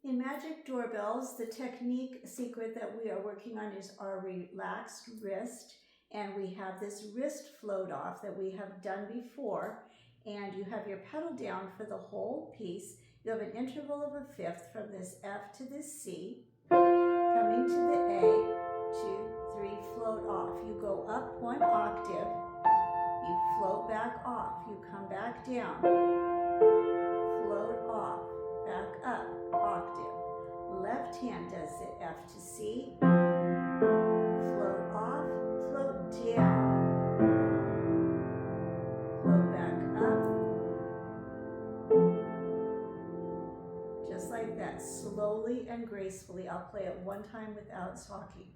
In Magic Doorbells, the technique secret that we are working on is our relaxed wrist. And we have this wrist float off that we have done before. And you have your pedal down for the whole piece. You have an interval of a fifth from this F to this C. Coming to the A, 2, 3, float off. You go up one octave. You float back off. You come back down. Float off. Back up. Octave. Left hand does it. F to C. Float off. Float down. Float back up. Just like that. Slowly and gracefully. I'll play it one time without talking.